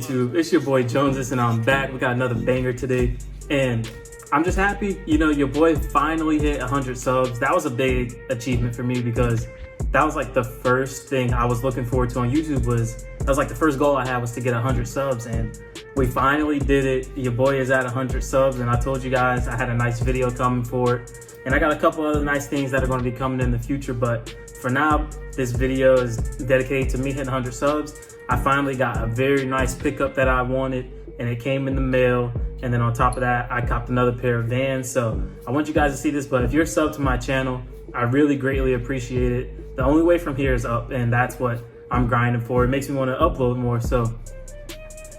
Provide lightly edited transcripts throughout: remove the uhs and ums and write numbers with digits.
YouTube? It's your boy Joneses and I'm back. We got another banger today and I'm just happy, you know, your boy finally hit 100 subs. That was a big achievement for me because that was like the first thing I was looking forward to on YouTube. That was like the first goal I had was to get 100 subs and we finally did it. Your boy is at 100 subs and I told you guys I had a nice video coming for it. And I got a couple other nice things that are going to be coming in the future, but for now, this video is dedicated to me hitting 100 subs. I finally got a very nice pickup that I wanted and it came in the mail. And then on top of that, I copped another pair of Vans. So I want you guys to see this, but if you're subbed to my channel, I really greatly appreciate it. The only way from here is up and that's what I'm grinding for. It makes me want to upload more. So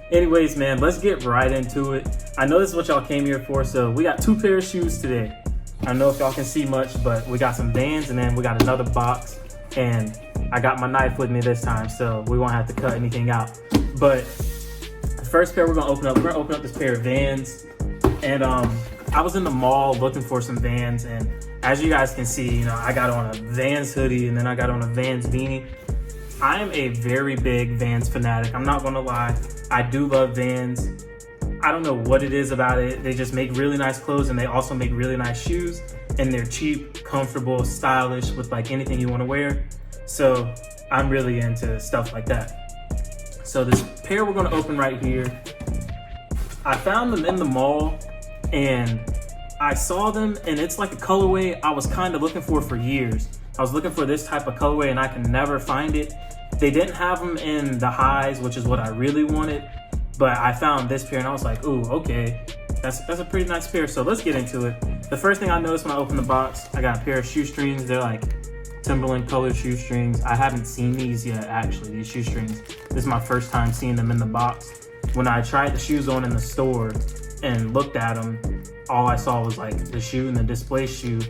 anyways, man, let's get right into it. I know this is what y'all came here for. So we got 2 pairs of shoes today. I don't know if y'all can see much, but we got some Vans and then we got another box and I got my knife with me this time, so we won't have to cut anything out. But the first pair we're gonna open up this pair of Vans. And I was in the mall looking for some Vans and as you guys can see, you know, I got on a Vans hoodie and then I got on a Vans beanie. I am a very big Vans fanatic. I'm not gonna lie, I do love Vans. I don't know what it is about it. They just make really nice clothes and they also make really nice shoes and they're cheap, comfortable, stylish with like anything you want to wear. So I'm really into stuff like that. So this pair we're going to open right here, I found them in the mall and I saw them and it's like a colorway I was kind of looking for years. I was looking for this type of colorway and I can never find it. They didn't have them in the highs, which is what I really wanted. But I found this pair and I was like, ooh, okay, that's a pretty nice pair. So let's get into it. The first thing I noticed when I opened the box, I got a pair of shoestrings. They're like Timberland colored shoestrings. I haven't seen these yet, actually, these shoestrings. This is my first time seeing them in the box. When I tried the shoes on in the store and looked at them, all I saw was like the shoe, and the display shoe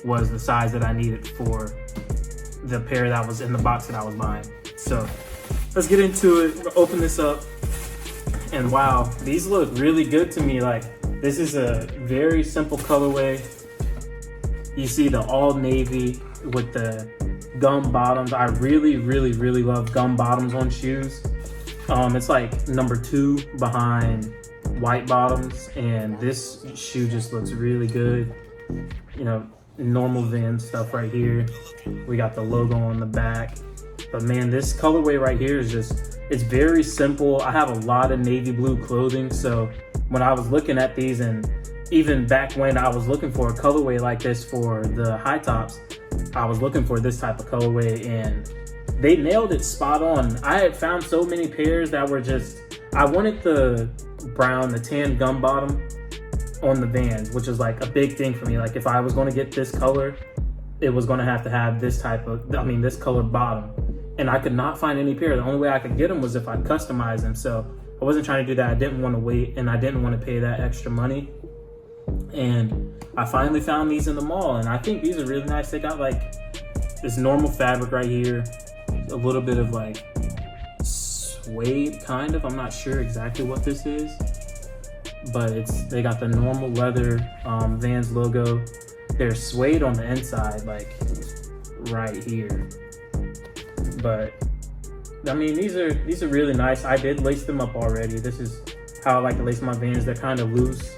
was the size that I needed for the pair that was in the box that I was buying. So let's get into it. We'll open this up. And wow, these look really good to me. Like, this is a very simple colorway. You see the all navy with the gum bottoms. I really love gum bottoms on shoes. It's like number 2 behind white bottoms, and this shoe just looks really good. You know, normal Vans stuff right here. We got the logo on the back. But man, this colorway right here is just, it's very simple. I have a lot of navy blue clothing, so when I was looking at these, and even back when I was looking for a colorway like this for the high tops, I was looking for this type of colorway and they nailed it spot on. I had found so many pairs that were just, I wanted the brown, the tan gum bottom on the Vans, which is like a big thing for me. Like if I was going to get this color, it was going to have this type of, this colored bottom. And I could not find any pair. The only way I could get them was if I customized them. So I wasn't trying to do that. I didn't want to wait and I didn't want to pay that extra money. And I finally found these in the mall and I think these are really nice. They got like this normal fabric right here, a little bit of like suede kind of. I'm not sure exactly what this is, but they got the normal leather Vans logo. They're suede on the inside, like right here. But I mean, these are really nice. I did lace them up already. This is how I like to lace my Vans. They're kind of loose.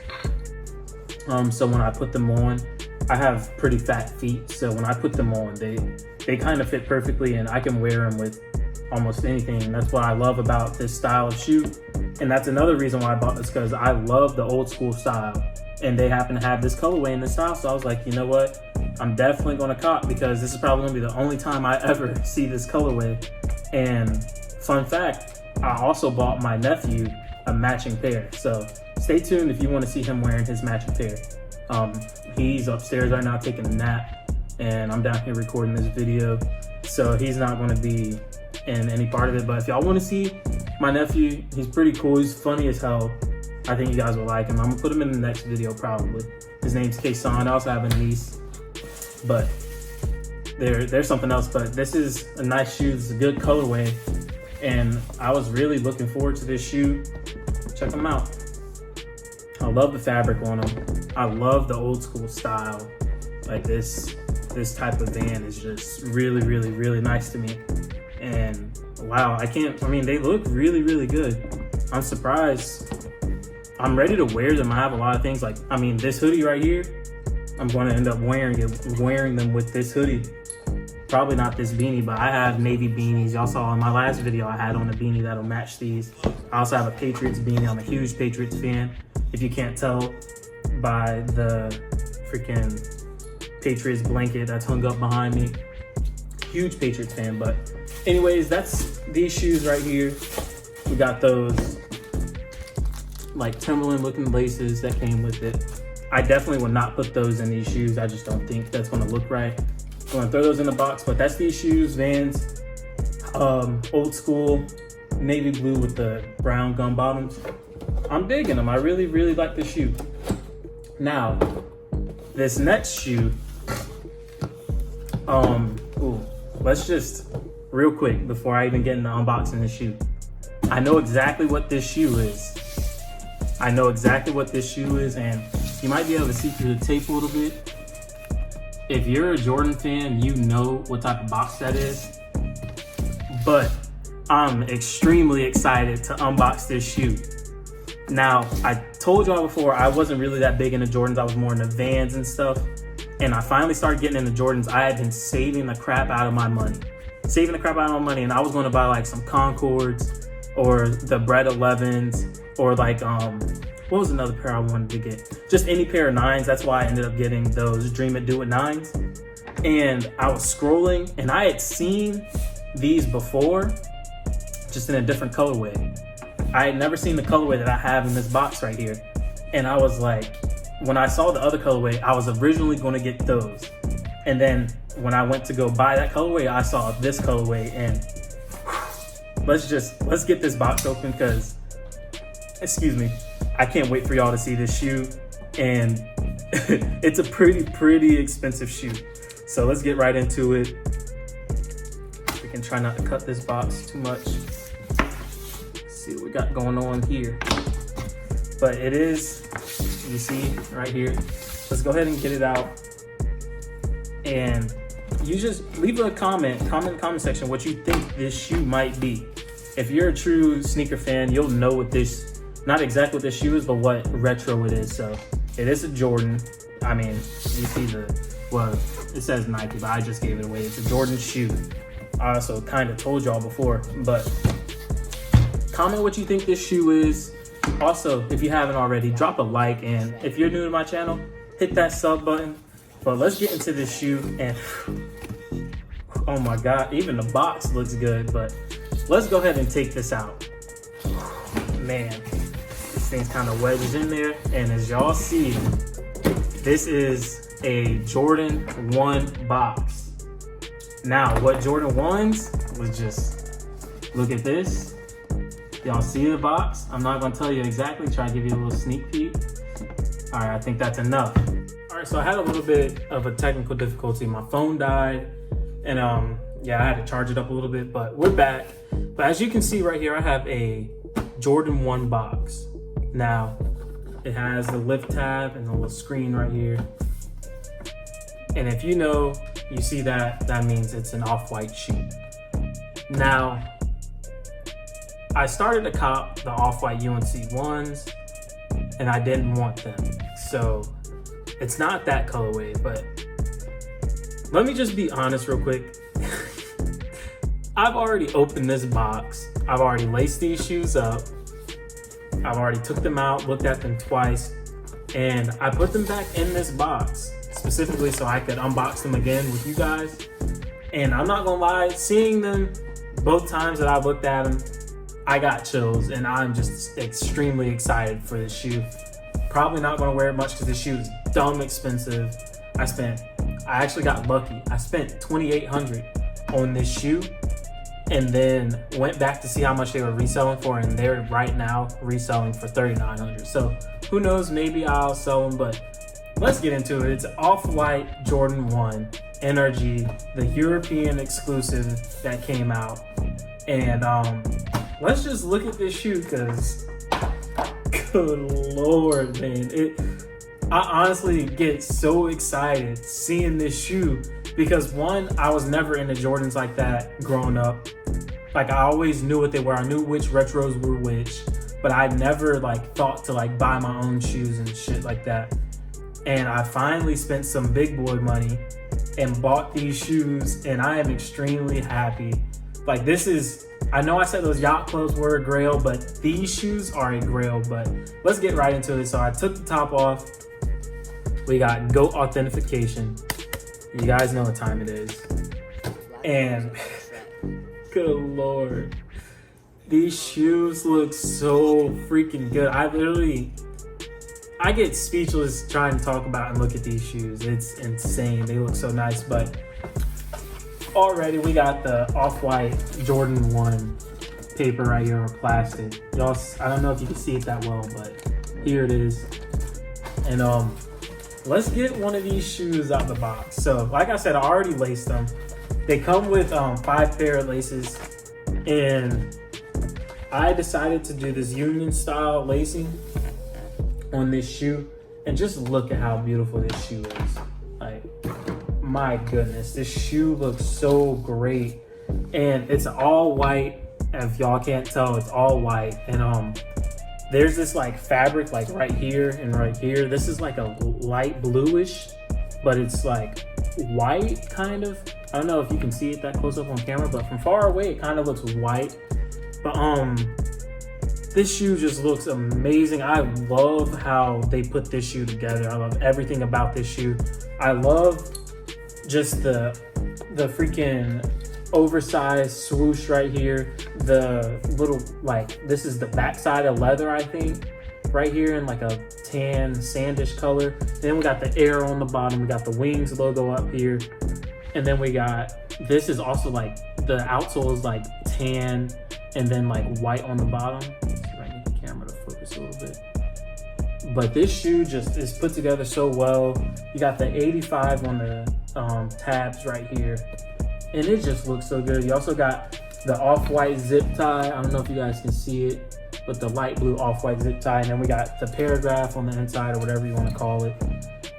So when I put them on, I have pretty fat feet. So when I put them on, they kind of fit perfectly and I can wear them with almost anything. That's what I love about this style of shoe. And that's another reason why I bought this, because I love the old school style. And they happen to have this colorway in this style. So I was like, you know what? I'm definitely going to cop because this is probably going to be the only time I ever see this colorway. And fun fact, I also bought my nephew a matching pair. So stay tuned if you want to see him wearing his matching pair. He's upstairs right now taking a nap and I'm down here recording this video. So he's not going to be in any part of it. But if y'all want to see my nephew, he's pretty cool. He's funny as hell. I think you guys will like him. I'm gonna put him in the next video probably. His name's Kason. I also have a niece, but there's something else. But this is a nice shoe. It's a good colorway, and I was really looking forward to this shoe. Check them out. I love the fabric on them. I love the old school style. Like this type of Van is just really nice to me. And wow, they look really good. I'm surprised. I'm ready to wear them. I have a lot of things, like, I mean, this hoodie right here, I'm going to end up wearing them with this hoodie. Probably not this beanie, but I have navy beanies. Y'all saw in my last video, I had on a beanie that'll match these. I also have a Patriots beanie. I'm a huge Patriots fan. If you can't tell by the freaking Patriots blanket that's hung up behind me. Huge Patriots fan. But anyways, that's these shoes right here. We got those like Timberland looking laces that came with it. I definitely would not put those in these shoes. I just don't think that's gonna look right. I'm gonna throw those in the box, but that's these shoes, Vans, Old Skool, navy blue with the brown gum bottoms. I'm digging them. I really, really like this shoe. Now, this next shoe, let's just, real quick, before I even get into unboxing this shoe. I know exactly what this shoe is. I know exactly what this shoe is, and you might be able to see through the tape a little bit. If you're a Jordan fan, you know what type of box that is. But I'm extremely excited to unbox this shoe. Now, I told y'all before, I wasn't really that big into Jordans. I was more into Vans and stuff. And I finally started getting into Jordans. I had been saving the crap out of my money. And I was gonna buy like some Concords or the Bread 11s or like, what was another pair I wanted to get? Just any pair of 9s. That's why I ended up getting those Dream It Do It 9s. And I was scrolling and I had seen these before, just in a different colorway. I had never seen the colorway that I have in this box right here. And I was like, when I saw the other colorway, I was originally going to get those. And then when I went to go buy that colorway, I saw this colorway. And let's get this box open, because, excuse me, I can't wait for y'all to see this shoe. And it's a pretty expensive shoe. So let's get right into it. We can try not to cut this box too much. See what we got going on here. But it is, you see right here. Let's go ahead and get it out. And you just leave a comment in the comment section what you think this shoe might be. If you're a true sneaker fan, you'll know what this, not exactly what this shoe is, but what retro it is. So it is a Jordan. I mean, you see well, it says Nike, but I just gave it away. It's a Jordan shoe. I also kind of told y'all before, but comment what you think this shoe is. Also, if you haven't already, drop a like, and if you're new to my channel, hit that sub button. But let's get into this shoe, and oh my God, even the box looks good, but let's go ahead and take this out. Man, this thing's kind of wedged in there, and as y'all see, this is a Jordan 1 box. Now, what Jordan 1s was just, look at this. Y'all see the box? I'm not gonna tell you exactly, try to give you a little sneak peek. All right, I think that's enough. All right, so I had a little bit of a technical difficulty. My phone died, and yeah, I had to charge it up a little bit, but we're back. But as you can see right here, I have a Jordan 1 box. Now, it has the lift tab and the little screen right here. And if you know, you see that means it's an off-white shoe. Now, I started to cop the off-white UNC 1s, and I didn't want them. So it's not that colorway, but let me just be honest real quick. I've already opened this box. I've already laced these shoes up. I've already took them out, looked at them twice, and I put them back in this box specifically so I could unbox them again with you guys. And I'm not gonna lie, seeing them both times that I've looked at them, I got chills, and I'm just extremely excited for this shoe. Probably not gonna wear it much because this shoe is dumb expensive. I actually got lucky. I spent $2,800 on this shoe, and then went back to see how much they were reselling for, and they're right now reselling for $3,900. So who knows, maybe I'll sell them, but let's get into it. It's off-white Jordan 1 NRG, the European exclusive that came out. And let's just look at this shoe, because good Lord, man. I honestly get so excited seeing this shoe because, one, I was never into Jordans like that growing up. Like, I always knew what they were. I knew which retros were which. but I never like thought to like buy my own shoes and shit like that. And I finally spent some big boy money and bought these shoes, and I am extremely happy. Like, this is, I know I said those yacht clubs were a grail, but these shoes are a grail. But let's get right into it. So I took the top off. We got goat authentication. You guys know what time it is. And good Lord, these shoes look so freaking good. I get speechless trying to talk about and look at these shoes. It's insane. They look so nice. But already we got the off-white Jordan 1 paper right here, or plastic. Y'all, I don't know if you can see it that well, but here it is. And let's get one of these shoes out the box. So like I said, I already laced them. They come with 5 pair of laces, and I decided to do this union style lacing on this shoe. And just look at how beautiful this shoe is. Like, my goodness, this shoe looks so great. And it's all white. If y'all can't tell, it's all white. And there's this like fabric like right here and right here. This is like a light bluish, but it's like white kind of. I don't know if you can see it that close up on camera, but from far away it kind of looks white. But this shoe just looks amazing. I love how they put this shoe together. I love everything about this shoe. I love just the freaking oversized swoosh right here. The little, like, this is the backside of leather, I think, right here in like a tan sandish color. Then we got the air on the bottom. We got the Wings logo up here. And then we got, this is also like, the outsole is like tan and then like white on the bottom. Let's see if I can get the camera to focus a little bit. But this shoe just is put together so well. You got the 85 on the tabs right here. And it just looks so good. You also got the off-white zip tie. I don't know if you guys can see it, but the light blue off-white zip tie. And then we got the paragraph on the inside, or whatever you want to call it.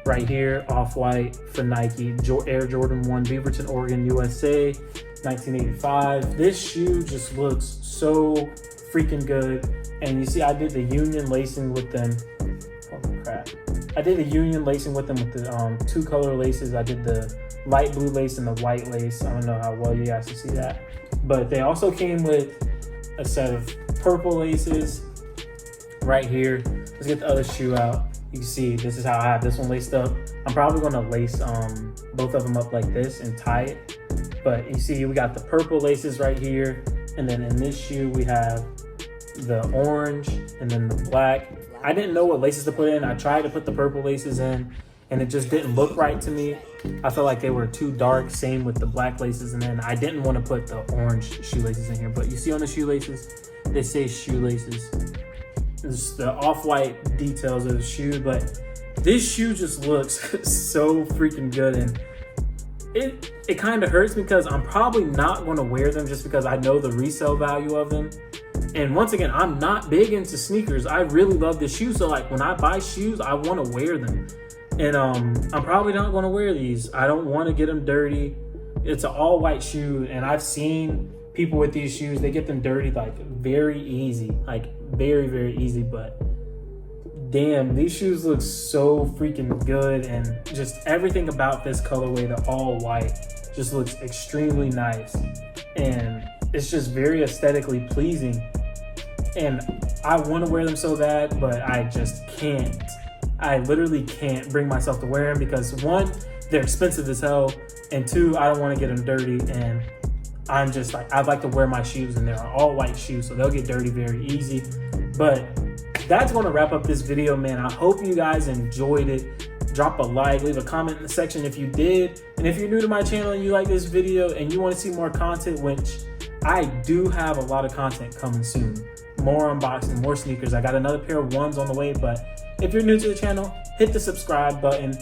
Right here, off-white for Nike, Air Jordan 1, Beaverton, Oregon, USA, 1985. This shoe just looks so freaking good. And you see, I did the union lacing with them. Oh crap. I did the union lacing with them with the 2 color laces. I did the light blue lace and the white lace. I don't know how well you guys can see that. But they also came with a set of purple laces right here. Let's get the other shoe out. You can see this is how I have this one laced up. I'm probably gonna lace both of them up like this and tie it. But you see we got the purple laces right here. And then in this shoe we have the orange and then the black. I didn't know what laces to put in. I tried to put the purple laces in and it just didn't look right to me. I felt like they were too dark, same with the black laces. And then I didn't want to put the orange shoelaces in here. But you see on the shoelaces, they say shoelaces. It's the off-white details of the shoe, but this shoe just looks so freaking good. And it kind of hurts because I'm probably not going to wear them just because I know the resale value of them. And once again, I'm not big into sneakers. I really love this shoe. So like when I buy shoes, I want to wear them. And I'm probably not going to wear these. I don't want to get them dirty. It's an all white shoe. And I've seen people with these shoes, they get them dirty like very easy, like very, very easy. But damn, these shoes look so freaking good. And just everything about this colorway, the all white, just looks extremely nice. And it's just very aesthetically pleasing. And I want to wear them so bad, but I just can't. I literally can't bring myself to wear them because 1, they're expensive as hell, and 2, I don't want to get them dirty. And I'm just like, I'd like to wear my shoes, and they're all white shoes, so they'll get dirty very easy. But that's going to wrap up this video, man. I hope you guys enjoyed it. Drop a like, leave a comment in the section if you did. And if you're new to my channel and you like this video and you want to see more content, which I do have a lot of content coming soon. More unboxing, more sneakers. I got another pair of ones on the way, but if you're new to the channel, hit the subscribe button.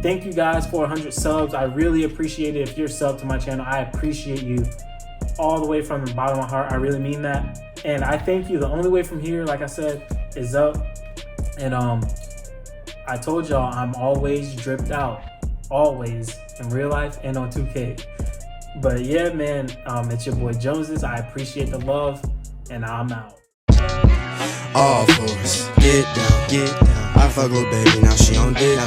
Thank you guys for 100 subs. I really appreciate it. If you're subbed to my channel, I appreciate you all the way from the bottom of my heart. I really mean that. And I thank you. The only way from here, like I said, is up. And I told y'all I'm always dripped out. Always. In real life and on 2K. But yeah, man, it's your boy Joneses. I appreciate the love, and I'm out. all fours. Get down, get down. I fuck little baby, now she on dick.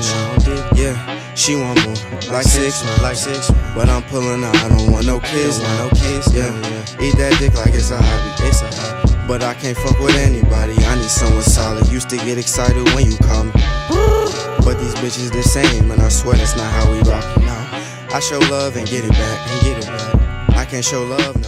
Yeah, she want more, like 6 months. But I'm pulling out, I don't want no kids. Yeah, eat that dick like it's a hobby. But I can't fuck with anybody. I need someone solid. Used to get excited when you call me, but these bitches the same, and I swear that's not how we rock it now. I show love and get it back. I can't show love now.